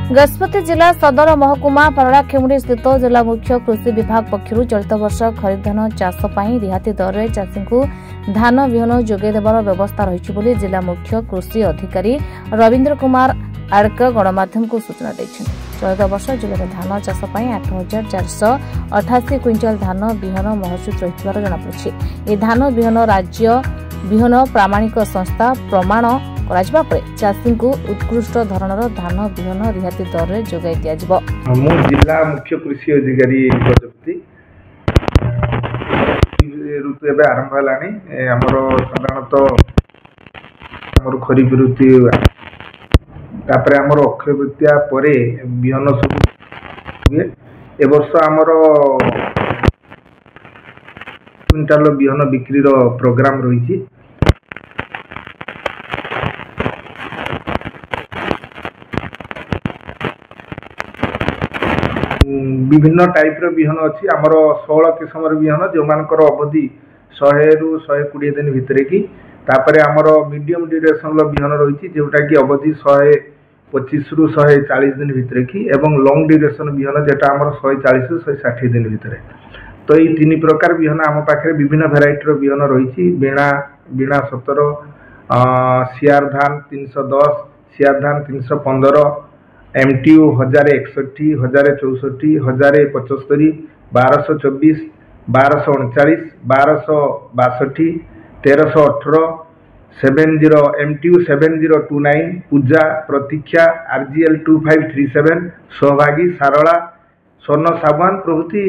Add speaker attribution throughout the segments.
Speaker 1: गजपति जिला सदर महकुमा परड़ाखेमुड़ी स्थित जिला मुख्य कृषि विभाग पक्षर चलित वर्ष खरीफ धान चाष रिहाती दर में चाषी को धान विहन जोगाई देवार व्यवस्था रही जिला मुख्य कृषि अधिकारी रवीन्द्र कुमार आड़क गणमाध्यम को सूचना देते। चलित वर्ष जिले में धान चाष 8,488 क्विंटाल धान विहन महजूद रही जनापड़ी। धान विहन राज्य विहन प्रामाणिक संस्था प्रमाण चाषी को उत्कृष्ट धरणर धान विहन रिहाती दर में जोगाई दिया।
Speaker 2: जिला मुख्य कृषि अधिकारी गजपति ऋतु एवं आरंभ है साधारणतः खरीफ ऋतु तापर आमर अक्षय तृतीया परे बिहन सब हुए। ए वर्ष आमर क्विंटाल बिहन बिक्री प्रोग्राम रही। विभिन्न टाइप बिहन अच्छी आमर 16 किस्म बिहन जो मानकर अवधि 100 ରୁ 120 दिन भितर की तापर आमर मीडियम ड्यूरेशन बिहन रही जोटा कि अवधि 125 ରୁ 140 दिन भितर की एवं लॉन्ग ड्यूरेशन बिहन जेटा आमर 140 ରୁ 160 दिन भितर। तो ये 3 प्रकार बिहन आम पाखे विभिन्न भेराइटर बिहन रही। बीणा 17, सियार धान 310, सियार धान 315, MTU 1061, 1064, 1075, 1224, 1239, 1262, 1318, 70 MTU 7029, पूजा, प्रतीक्षा, RGL 2537, सौभागी, सारला, स्वर्ण साबुन प्रभृति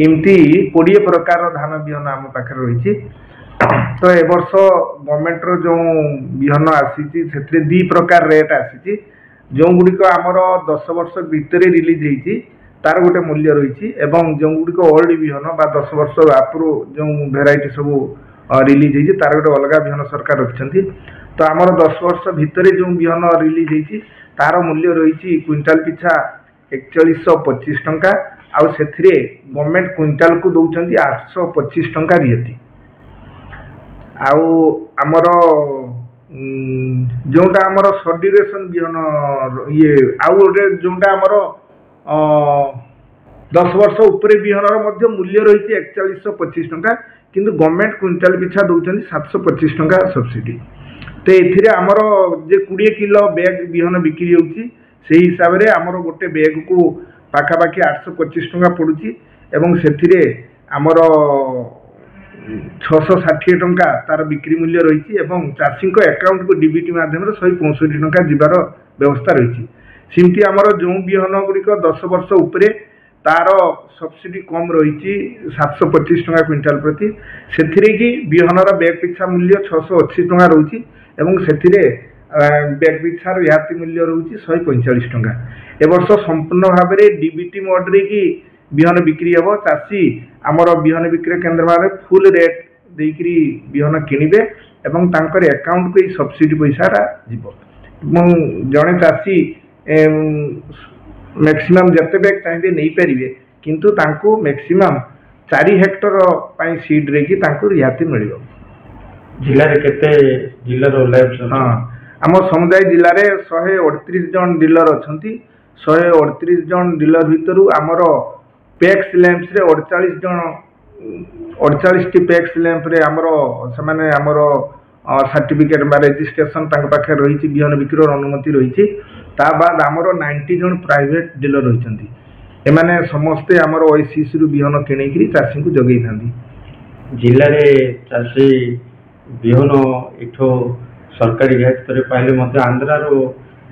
Speaker 2: इमती 20 प्रकार धान बिहन आम पाखे रही। तो ए वर्ष गवर्नमेंट जो बिहन आसी 2 प्रकार रेट आसी जो गुड़िक आमर 10 वर्ष भितर रिलीज होती तार गोटे मूल्य रही एवं जो गुड़िक ओल्ड बिहन बा 10 वर्ष आपुर जो भेराइटी सब रिलीज होती तार गोटे अलग बिहन सरकार रखिंट। तो आमर 10 वर्ष भितर जो बिहन रिलीज होती तार मूल्य रही क्विंटाल पिछा 4125 टंका आउ से गवर्नमेंट क्विंटाल को दौरान 825 टंका रिहती। आउ आमर जोटा आमर सर्ट ड्यूरेशन बिहन ये आउ गोटे जोटा आमर 10 वर्ष उपरे बिहनर मूल्य रही 4125 टंका किंतु गवर्नमेंट क्विंटाल पिछा दौरान 725 टंका सब्सिडी। तो ये आमर जे 20 किलो बैग बिहन बिक्री होती से हिसाब से आमर गोटे बैग को पाखापाखि 825 टंका पड़ुची एवं से आमर 660 टंका तार बिक्री मूल्य रही एवं चाषी अकाउंट को डीबीटी माध्यम 165 टंका जीवार व्यवस्था रही। सेमती आमर जो बिहन गुड़िक 10 वर्ष उपरे तार सब्सिडी कम रही 725 टंका क्विंटाल प्रति से बिहनर बैग पिछा मूल्य 680 टंका रही एवं से बैग पिछा रिहाती मूल्य रही 145 टंका। ए वर्ष संपूर्ण भाव में डीबीटी मोड रे की बिहन बिक्री हम चाषी आमर बिहन बिक्री केन्द्र मान फुल रेट देकरी बिहन किणवे एवं तांकर अकाउंट को सब्सिडी पैसा जीव। जड़े चाषी मैक्सिमम जते बैग चाहिए नहीं पारे किंतु तांको मैक्सिमम 4 हेक्टर पाई सीड रे की तांको रिहाती मिल
Speaker 3: जिले में केते जिल्लार
Speaker 2: हाँ आम समुदाय जिले में 138 जन डीलर अच्छा 138 जन डीलर भितर आमर पैक्स लैंप्स रे 48 टी पैक्स लैंप रे आमर से आमर सर्टिफिकेट बा रजिस्ट्रेशन पाखे रही बिहन बिक्री अनुमति रही। ता बाद आमर 90 जन प्राइवेट डीलर रही एमाने समस्ते आमर ओएससी रु बिहन किणेकरी चाषी को जगई था।
Speaker 3: जिले में चाषी बिहन इठो सरकारी रिहाती दर पाइले आंध्रार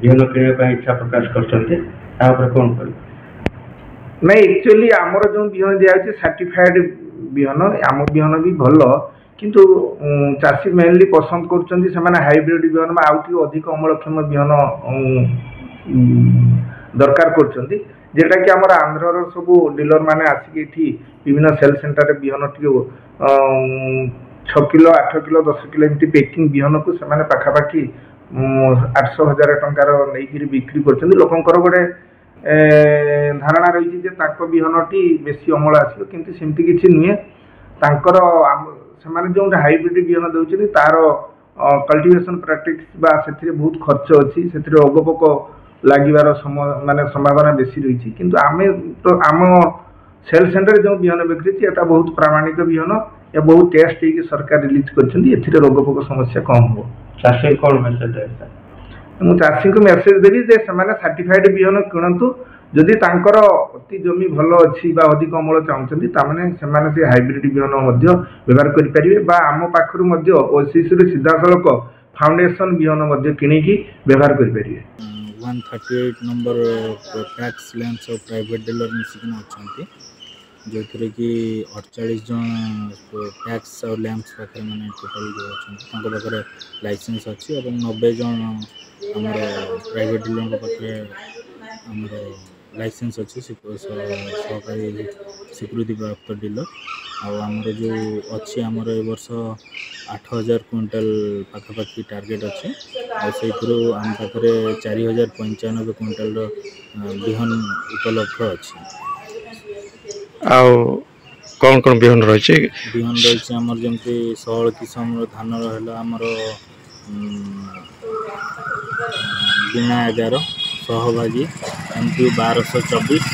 Speaker 3: बिहन किणा इच्छा प्रकाश कर कौन कर
Speaker 2: नहीं एक्चुअली आमर जो बिहन दिखाई सर्टिफाइड बिहन आम बिहन भी भल किंतु चाषी मेनली पसंद कर हाइब्रिड बिहन आउ अधिक अमलक्षम बिहन दरकार कर जेटा कि आमर आंध्र सब डीलर माने आसिक विभिन्न सेल सेंटर बिहन टी 6 किलो 8 किलो 10 किलो एमती पैकिंग बिहन को से पाखापाखि 800,000 टंकार नहीं बिक्री कर लोकंर गोटे धारणा रही बिहनटी बेसी अमल आसो किंतु सेमती किसी नुहे तांकर से जो हाइब्रिड बिहन दौरान तार कल्टिवेशन प्रैक्टिस बा से बहुत खर्च अच्छी से रोग पोक ଲାଗିବାର ମାନେ ସମ୍ଭାବନା ବେଶୀ ରହିଛି। କିନ୍ତୁ ଆମେ ତ ଆମ ସେଲ୍ ସେଣ୍ଟରରେ ଯେଉଁ ବିହନ ବିକ୍ରି ହେଉଛି ଏଟା ବହୁତ ପ୍ରାମାଣିକ ବିହନ, ଏ ବହୁତ ଟେଷ୍ଟ ହେଇକି ସରକାର ରିଲିଜ୍ କରିଛନ୍ତି, ଏଥିରେ ରୋଗ ପୋକ ସମସ୍ୟା କମ୍ ହେବ।
Speaker 3: ଚାଷୀ କ'ଣ ମେସେଜ ଦେବେ?
Speaker 2: ମୁଁ ଚାଷୀଙ୍କୁ ମେସେଜ ଦେବି ଯେ ସେମାନେ ସାର୍ଟିଫାଇଡ୍ ବିହନ କିଣନ୍ତୁ। ଯଦି ତାଙ୍କର ଅତି ଜମି ଭଲ ଅଛି ବା ଅଧିକ ଅମଳ ଚାହୁଁଛନ୍ତି ତାମାନେ ସେମାନେ ସେ ହାଇବ୍ରିଡ୍ ବିହନ ମଧ୍ୟ ବ୍ୟବହାର କରିପାରିବେ, ବା ଆମ ପାଖରୁ ମଧ୍ୟ ଓସିସିରୁ ସିଧାସଳଖ ଫାଉଣ୍ଡେସନ୍ ବିହନ ମଧ୍ୟ କିଣିକି ବ୍ୟବହାର କରିପାରିବେ।
Speaker 4: 138 नंबर पैक्स लैंप्स और प्राइवेट डीलर मिसिकिन अच्छा जो थी कि 48 जन पैक्स और लैंप्स पाखे मैंने टोटाल जो अच्छा पाखे लाइसेंस अच्छी और 90 जन आमर प्राइवेट डीलर पाखे आमर लाइसेंस अच्छी सहकारी स्वीकृति प्राप्त डीलर आमर जो अच्छी आमर ए वर्ष 8000 क्विंटाल पाखापाखि टार्गेट अच्छे आम पाखे 4095 क्विंटाल बिहन उपलब्ध अच्छी।
Speaker 3: कौन कौन बिहन रही
Speaker 4: बिहन रही आमर जमी 16 किसम धान रहा आमर बिना 11 सहभागी एमपी 1224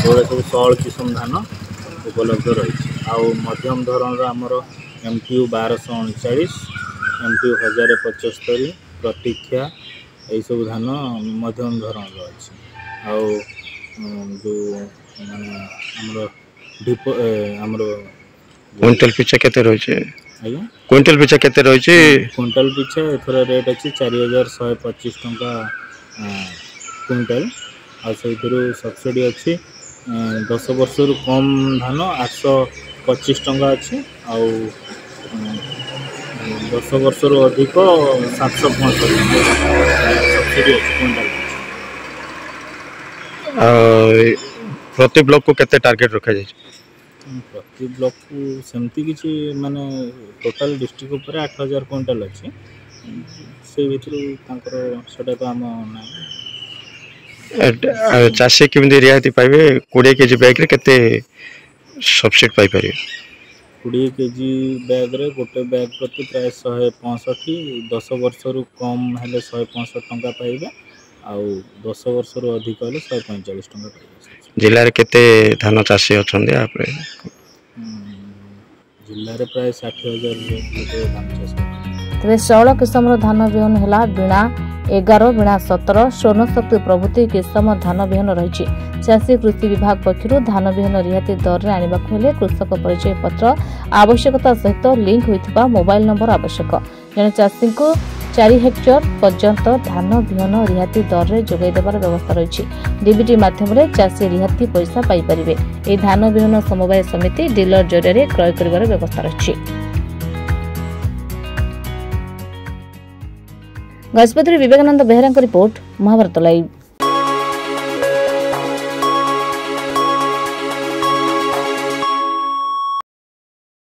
Speaker 4: एवं सब 16 किसम धान उपलब्ध रही। मध्यम धरण आमर एमपीयू 1239 एमपीयू 1075 प्रतीक्षा यही सब धान मध्यम धरण अच्छी। जो माने आमर
Speaker 3: क्विंटल पिछा केते रही
Speaker 4: आज्ञा
Speaker 3: क्विंटल पिछा केते रही
Speaker 4: क्विंटल पिछा एथर रेट अच्छी 4125 टंका क्विंटल से सब्सिडी अच्छी 10 वर्ष रु कम धान 825 टंका अच्छी 10 वर्ष रु अधिक 765 सब्सिडी अच्छी क्विंटल।
Speaker 3: प्रति ब्लॉक को केते टार्गेट रखा जाए?
Speaker 4: प्रति ब्लॉक को सेमती किसी माने टोटल डिस्ट्रिक्ट ऊपर 8000 क्विंटल अच्छी से भितर सेटा तो आम ना
Speaker 3: चाषी केमती रियायती पाइबे 20 केजी बैग रे केते सब्सिडी पाई पारे?
Speaker 4: 20 केजी बैग रे गोटे बैग प्रति प्राय 165 10 वर्ष रु कम हेले 165 टंका पाइबे आउ 10 वर्ष रु अधिक हेले 145 टंका पाइबे।
Speaker 3: जिले रे केते धान चाषी अछंदे आपरे?
Speaker 4: जिले रे प्राय 60000 धान चाष।
Speaker 1: तबे 16 किसम धान बिहन है बीणा 11 बीणा 17 स्वर्ण शक्ति प्रभृति किसम धान बिहन रही। चाषी कृषि विभाग पक्षर धान बिहन रिहाती दर में आने कृषक परिचय पत्र आवश्यकता सहित लिंक होता मोबाइल नंबर आवश्यक। जड़े चाषी को 4 हेक्टर पर्यंत धान बिहन रिहाती दर में जोगाई देवार व्यवस्था रही। डीबीटी माध्यम चाषी रिहाती पैसा पाई परिबे। ए धान बिहन समवाय समिति डीलर जरिए क्रय करिवार व्यवस्था रही। Gajapati Vivekananda Behera report Mahabharat live.